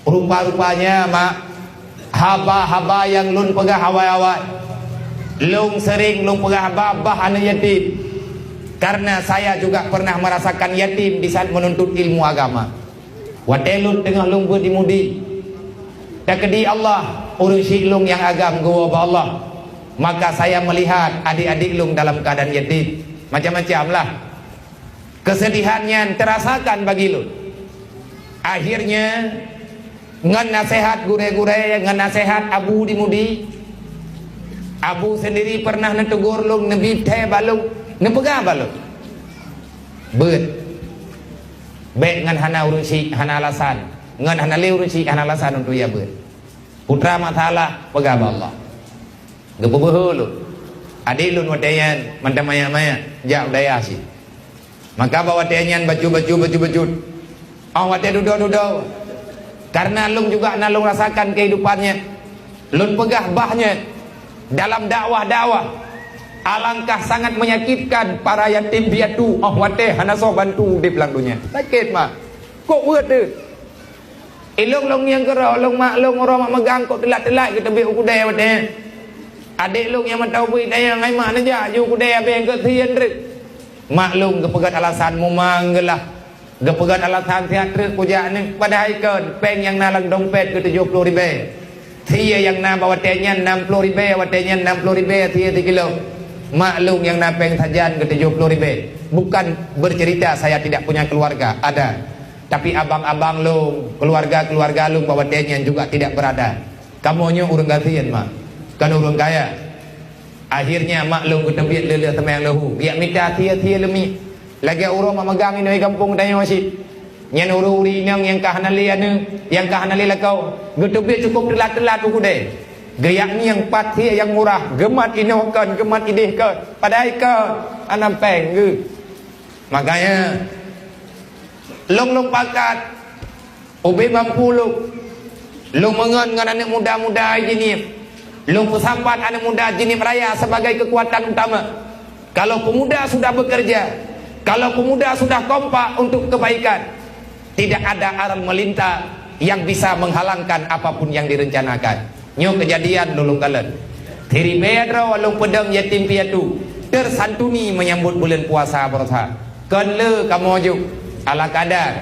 Rupa-rupanya mak, haba-haba yang lun pegah awal-awal, lung sering lung pegah babah anak yatim. Karena saya juga pernah merasakan yatim di saat menuntut ilmu agama. Watelun tengah lung berdimudi, tak kedi Allah urusi lung yang agam gua Allah. Maka saya melihat adik-adik lung dalam keadaan yatim, macam-macam lah kesedihannya terasakan bagi lung. Akhirnya ngan nasihat gure-gure, ngan nasihat abu dimudi, abu sendiri pernah netegur lung, nebi teh balung, nepegah balung bet baik ngan hana urusi hana alasan, ngan hana le urusi hana alasan untuk ya bet putra matalah pegah Allah gepubuh lu adik lu watayan mantap maya-maya jak daya sih. Maka bawa tayangan baju oh wate duduk karena lung juga nalung rasakan kehidupannya, lun pegah bahnya dalam dakwah. Alangkah sangat menyakitkan para yatim piatu. Oh wate hana so bantu di belang dunia sakit mah kok buat tu ilung yang kerau long mak long orang mak megang kok telat kita biar ukudai wate adik long yang mentau bui daya ngai mak naja ju ukudai apa yang ketian rek maklum kepegat alasan mu manggelah kepegat alasan sihat rek kujak ni pada ikon peng yang nalang dompet ke 70 ribu thia yang na bawa tenyan 60 ribu watenya 60 ribu thia 3 kilo. Maklum yang napeng sajan ke 70 ribu. Bukan bercerita saya tidak punya keluarga, ada. Tapi abang-abang lung, keluarga lung bawa tenyan juga tidak berada. Kamu nyu urang gasian mak, kan urang kaya. Akhirnya maklum ke tempat lele sama yang lahu. Biar minta thia lemi. Lagi urang mak megang ini kampung tanya masih. Nyan uri yang kahanali anu, yang kahanali lakau. Getubit cukup telat uku deh. Gayak ni yang pati yang murah, gemat inokan, gemat idehkan, padai ke anam peng ge. Makanya long pakat ubi mampu long mengen dengan anak muda-muda jenis, long pesampat anak muda jenis raya sebagai kekuatan utama. Kalau pemuda sudah bekerja, kalau pemuda sudah kompak untuk kebaikan, tidak ada arang melintas yang bisa menghalangkan apapun yang direncanakan. Nyo kejadian lulung kalen Thiri bedro walung pedang yatim piatu tersantuni menyambut bulan puasa bersa. Kenle kamojuk ala kadar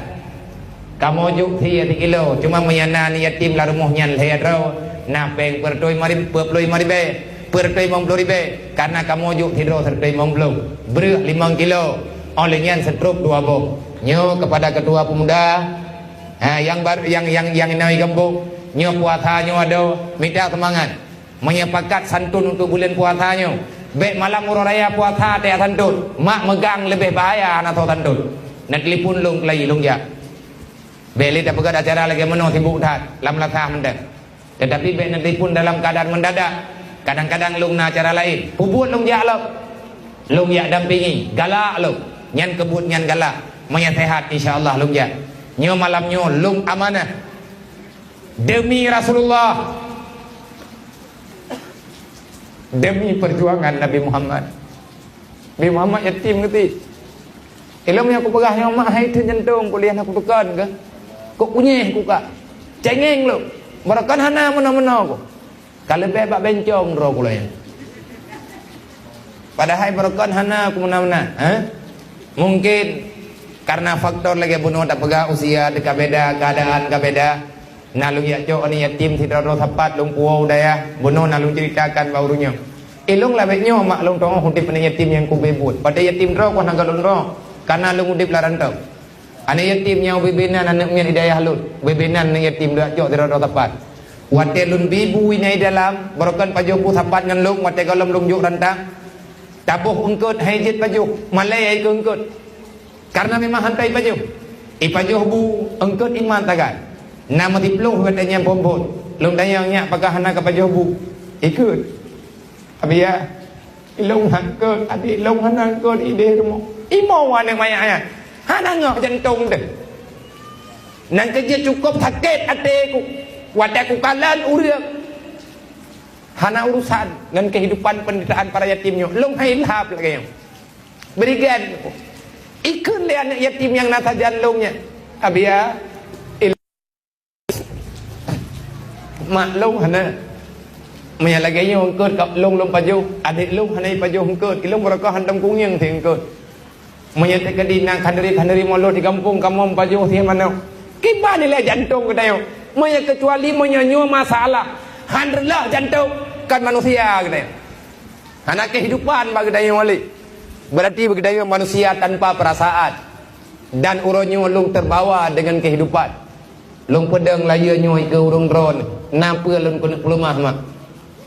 kamojuk thia 3 kilo cuma menyanan yatim la rumuhnya hedro na peng pertoi mari perploi mari be pertoi mong plori be karena kamojuk hidro sertoi mong blong breh 5 kilo olehnya setrup 2 bok. Nyo kepada ketua pemuda yang baru yang inai kampung nyo puasanya ada minta semangat menyepakat santun untuk bulan puasanya. Baik malam urang raya puasa teh santun mak megang lebih bahaya anak tahu santun nak telefon lung kelai lung ya beli tak pegat acara lagi meno sibuk dah lam latah mendak tetapi baik nak telefon dalam keadaan mendadak kadang-kadang lung na acara lain pubut lung ya lung ya dampingi galak lung nyan kebut nyan galak menyehat insyaallah lung ya nyo malam nyo lung amanah demi Rasulullah, demi perjuangan Nabi Muhammad. Nabi Muhammad yatim keti. Ilmu yang aku pegah yang mak hai tu jantung kuliah aku tekan ke. Kok kunyeh ku kak. Cengeng lu. Barakan hana mana-mana ku. Kalau bebak bencong ro kuliah. Padahal barakan hana ku mana-mana, Mungkin karena faktor lagi bunuh tak pegah usia dekat beda, keadaan ke beda. Nalung ya cok ni yatim tidak ada sapat lung puau daya bunuh nalung ceritakan barunya ilung labeknya mak lung tong hudip ni yatim yang ku bebut pada yatim ro ko nagalun ro karena lung hudip larantau ane yatim yang bebenan anak nya hidayah lun bebenan ni yatim dak cok tidak ada sapat wate lun bibu ini dalam barokan pajoku sapat ngan lung wate galom lung juk rantang tabuh ungkut hajit pajuh malai ai ungkut karena memang hantai pajuh pajuh bu ungkut iman tagan nama dipluh katanya pompon lung dayangnya apakah hana ke pajobu ikut abia ilung hangke adik lung hana ke ide rumah imo wane maya hana ngok jantung deh nang kerja cukup sakit ateku wadaku kalan uriak hana urusan dengan kehidupan penderitaan para yatimnya lung hailhab lagi berikan ikut le anak yatim yang natajan lungnya abia mak long hana mày là cái nhau cơn cặp long long pajo adik long hana pajo cơn cái long berkah hantam kunyang thì cơn mày thấy cái đi nang khandari molo di kampung kamu pajo thì mana kiba nilai jantung katanya maya kecuali menyanyi masalah handrilah jantung kan manusia katanya anak kehidupan bagi daya wali berarti bagi daya manusia tanpa perasaan dan uronyo lung terbawa dengan kehidupan lung pedang laya nyoy ke urung drone napa lung kena pelumah mak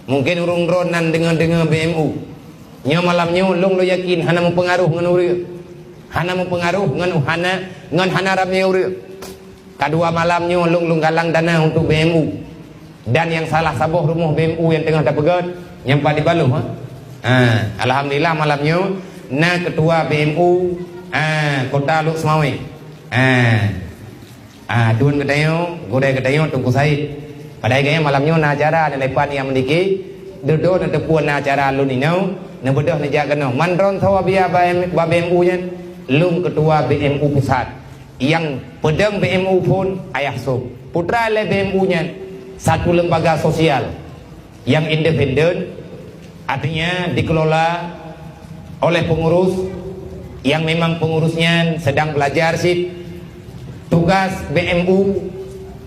mungkin urung drone nan dengan BMU nyo malamnyo lung lo yakin hana mempengaruh ngan urang hana mempengaruh ngan hana ramnya urang kedua malamnya lung galang dana untuk BMU dan yang salah sabuh rumah BMU yang tengah dah pegat nyampak di Baluh alhamdulillah malamnya na ketua BMU kota Luk Semawi tuan katanya godai katanya Tunku Said pada gaya malamnya na acara dan lepan yang mendiki duduk na tepuan na acara lun inau na bedah na jaga no mandron sawa biya BMU nya lung ketua BMU pusat yang pedang BMU pun ayah sob putra le BMU nya satu lembaga sosial yang independen artinya dikelola oleh pengurus yang memang pengurusnya sedang belajar sih tugas BMU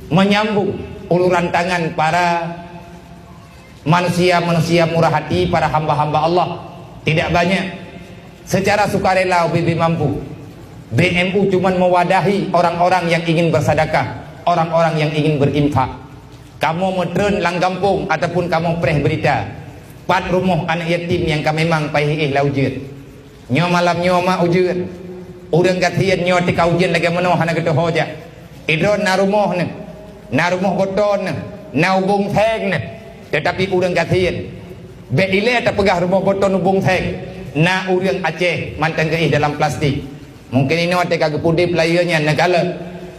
menyambung uluran tangan para manusia-manusia murah hati para hamba-hamba Allah tidak banyak secara sukarela UBB mampu BMU cuma mewadahi orang-orang yang ingin bersedekah, orang-orang yang ingin berinfak. Kamu metren lang kampung ataupun kamu preh berita, 4 rumah anak yatim yang kami memang pahih la ujian. Nyo malam nyo ma ujian. Urang katian nyo tika ujian lagi menoh hana ketu hoja. Idron na rumah ne, na rumah boton ne, na ubung theng ne. Tetapi urang katian be ile ta pegah rumah boton ubung theng, na urang Aceh mantan ke dalam plastik. Mungkin ini waktu kagak pudi playernya negara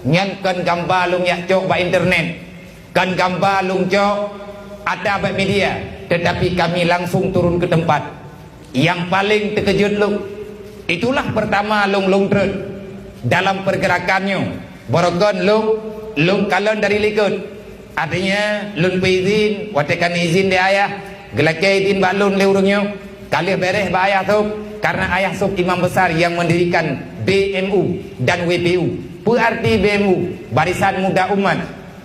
nyankan gambar lung yak cok ba internet kan gambar lung cok ada ba media tetapi kami langsung turun ke tempat yang paling terkejut lung itulah pertama lung trend dalam pergerakannya borogon lung kalon dari likut artinya lun izin waktu kan izin dia ayah gelakai izin ba lun leurungnya kali beres ba ayah tu karena ayah sub imam besar yang mendirikan BMU dan WPU berarti BMU Barisan Muda Umat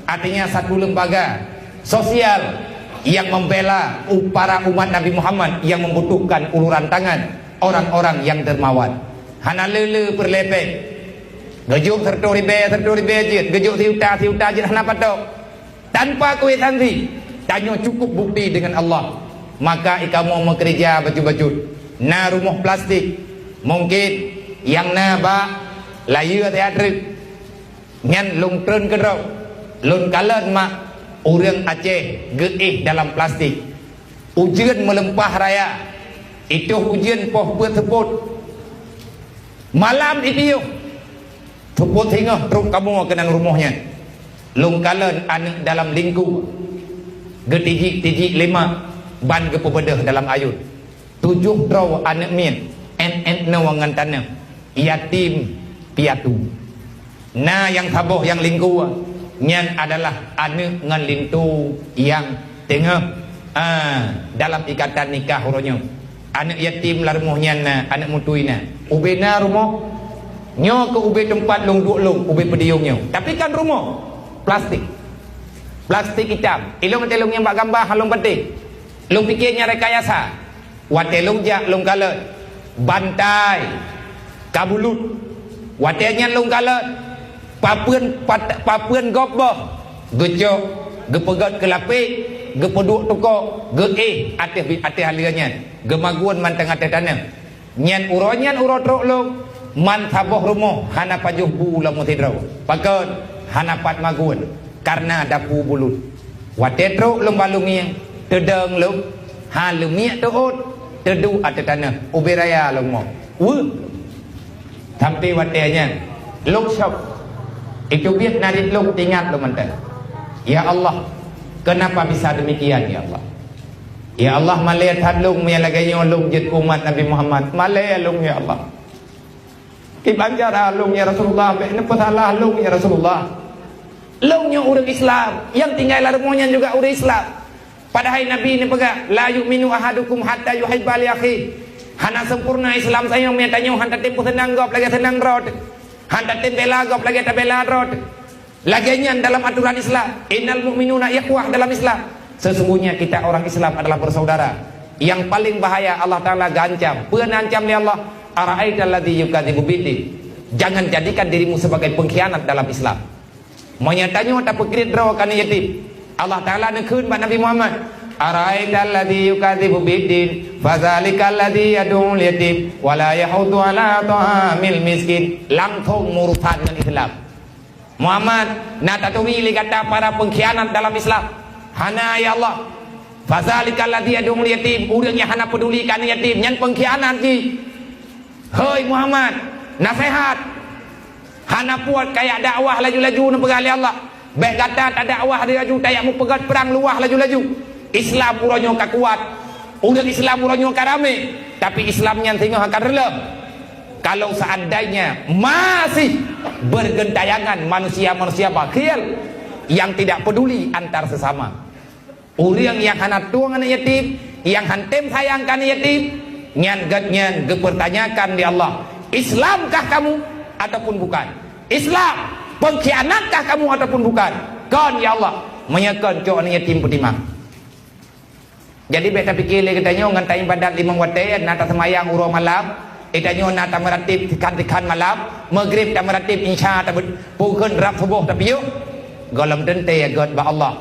artinya satu lembaga sosial yang membela para umat Nabi Muhammad yang membutuhkan uluran tangan orang-orang yang dermawan hana lele perlepek gejuk sertori bejit gejuk siuta jit hana patok tanpa kuitansi tanya cukup bukti dengan Allah maka ikamu mau kerja baju-baju na rumah plastik mungkin yang na ba layu teatrik ngan lung trơn ke rau lun kalan mak urang Aceh geih dalam plastik ujian melempah raya itu ujian poh tersebut malam itu teput hingga teruk kamu kenang rumahnya lung kalan anak dalam lingkup getijik 5 ban ke pebedah dalam ayun 7 draw anak min en nawangan tanah yatim piatu nah yang taboh yang lingku nyan adalah anak ngan lintu yang tengah dalam ikatan nikah huronyo anak yatim lah rumahnya na anak mutuina ubena rumah nyo ke ube tempat lung duk lung ube pediungnya tapi kan rumah plastik hitam ilung telung yang bak gambar halung penting lung pikirnya rekayasa wate lung jak lung kalet bantai kabulut watenya lung kalet papuan goboh gejok gepegat kelapik gepeduk toko ge ate halianya gemaguan mantang ate tanah nyan uro trok lung man saboh rumah hana pajuh bu lamu tidrau pakon hana pat maguan karena dapu bulut wate trok lung balungi tedeng lung halumia tuut tedu ate tanah ubiraya lung mo tapi watenya lung syok itu biar narik lung tinggal lung mantan ya Allah kenapa bisa demikian ya Allah ya Allah melihat lung yang lagi lung jid umat Nabi Muhammad malaya lung ya Allah kibanjara lung ya Rasulullah kenapa salah lung ya Rasulullah Longnya orang Islam, yang tinggal rumahnya juga orang Islam. Padahal Nabi ni pegang, la yu'minu ahadukum hatta yuhibba li akhi. Hana sempurna Islam saya menyatanya hanta tempo senang gop lagi senang rot. Hanta tempela gop lagi tabela rot. Laginya dalam aturan Islam, innal mu'minuna ikhwah dalam Islam. Sesungguhnya kita orang Islam adalah bersaudara. Yang paling bahaya Allah Ta'ala gancam. Penancam oleh Allah, ara'aital ladzi yukadzibu biddin. Jangan jadikan dirimu sebagai pengkhianat dalam Islam. Menyatanya tak perkira draw kana yatim. Allah Ta'ala nekun pada Nabi Muhammad, ara'aital ladzi yukadzibu biddin fadzalikal ladzi yad'ul yatim wa la yahuddu ala ta'amil miskin. Langsung murtad dengan Islam. Muhammad nak tatwili kata para pengkhianat dalam Islam. Hana ya Allah, fazalikal ladzi yad'ul yatim, orang yang hana pedulikan yatim, yang pengkhianat ji. Hei Muhammad, nasihat. Hana puat kayak dakwah laju-laju nak pegali Allah. Baik kata tak dakwah dia laju, tak mu pegat perang luah laju-laju. Islam urangnya ka kuat. Orang Islam urangnya ka rame, tapi Islamnya tengah akan relem. Kalau seandainya masih bergentayangan manusia-manusia bakhil yang tidak peduli antar sesama. Orang yang hana tuang anak yatim, yang hantem sayangkan yatim, nyan gepertanyakan di Allah, Islamkah kamu ataupun bukan? Islam, pengkhianatkah kamu ataupun bukan? Kan ya Allah, menyakan cok anak yatim putimang. Jadi beta fikir lagi katanya ngantai ibadat 5 waktu, nata semayang urang malam. Itanya nata meratib tikan malam, maghrib tak meratib insya tak pukul rap subuh tapi yuk golam dente ya God ba Allah.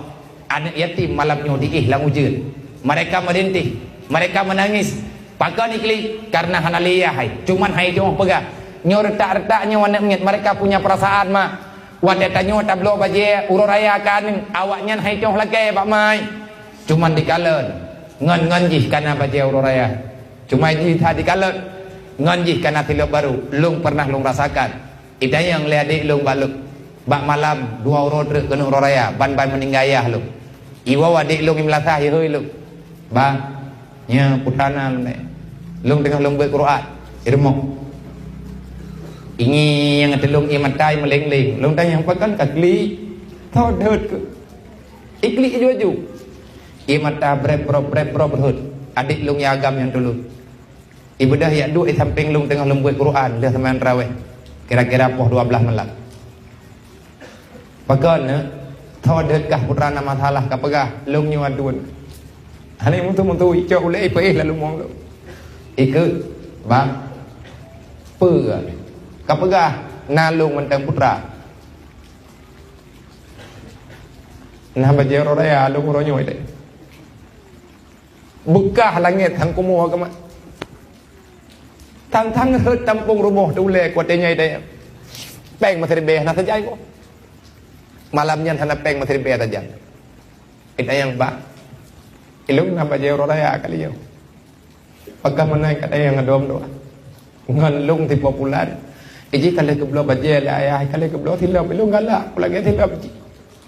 Anak yatim malamnya diihlang ujud. Mereka merintih, mereka menangis. Pakai nikli karena hana liyah. Cuman hai cuma pegang. Nyo retak-retaknya anak miat mereka punya perasaan mah. Wadatanya tablo baje uro raya kan awaknya hai cuma lagi pak mai. Cuman dikalen ngan jih karena baje uro raya. Cuma jih tadi dikalen ngan jih karena tilap baru. Lung pernah lung rasakan. Ita yang lihat dik lung baluk. Bak malam 2 uro truk kena uro raya. Ban-ban meninggallah lung. Iwa wadik lung imlasah ya hoi lung. Bang, nya putana lung tengah lung buat Quran. Irmok. Ini yang ada lung imatai meleng-leng. Lung tanya apa kan kakli. Tahu dahut ke. Ikli aju-aju. Imata brep-brop berhut. Adik lung yang agam yang dulu. Ibadah ya duit samping lung tengah lung buat Quran. Dia semayan raweh. Kira-kira poh 12 malam. Bagaimana? Tahu dekah putrana masalah kapagah lung nyu adun. Hani muntu icok ulai pe lalu mong lu. Ikut bang. Pe kapagah nalung mentang putra. Nah baje raya lung ronyo ite. Bekah langit hang kumuh ka mak. Tang hut tampung rumah dule kuatnya ite. Peng masih beh na sajai ko. Malamnya hana peng masih bea saja. Kita yang bak. Ilung nambah jauh raya kali yo. Pagka menaik kata yang ngadom doa. Ngan lung ti popular. Iji kali keblo baje le ayah kali keblo tilap ilung galak. Lagi tilap iji.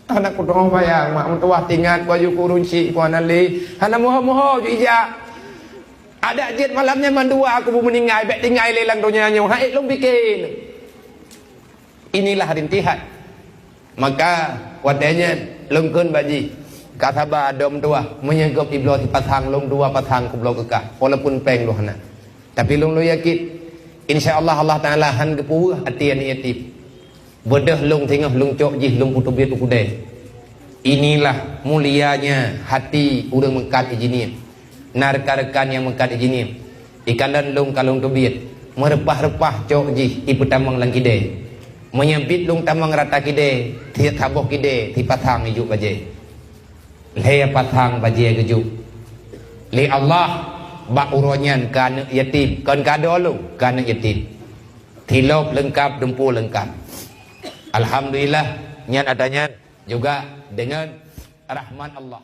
Anak ku doang bayang mak mentua tingat baju kurunci ku anali. Hana moho-moho ju ija. Ada jet malamnya mandua aku bu meninggal bek tinggal lelang donya nyu. Hai lung bikin. Inilah rintihan. Maka wadanya lungkun baji kataba dom tua menyegop iblo di patang lung 2 patang kublo kekah walaupun peng lu hana tapi lung lu yakin insyaallah Allah Taala han gepu hati ani yatim bedah lung tengah lung cok jih lung putu biat ukudai. Inilah mulianya hati urang mengkat ijinia narka-rekan yang mengkat ijinia ikalan lung kalung tubiat merepah-repah cok jih iputamang langkidai menyebit lung tamang rata kide ti taboh kide ti patang ijuk baje le patang baje gejuk li Allah ba uronyan kan yatim kan kado lu kan yatim tilop lengkap dempu lengkap alhamdulillah nyan adanya juga dengan rahman Allah.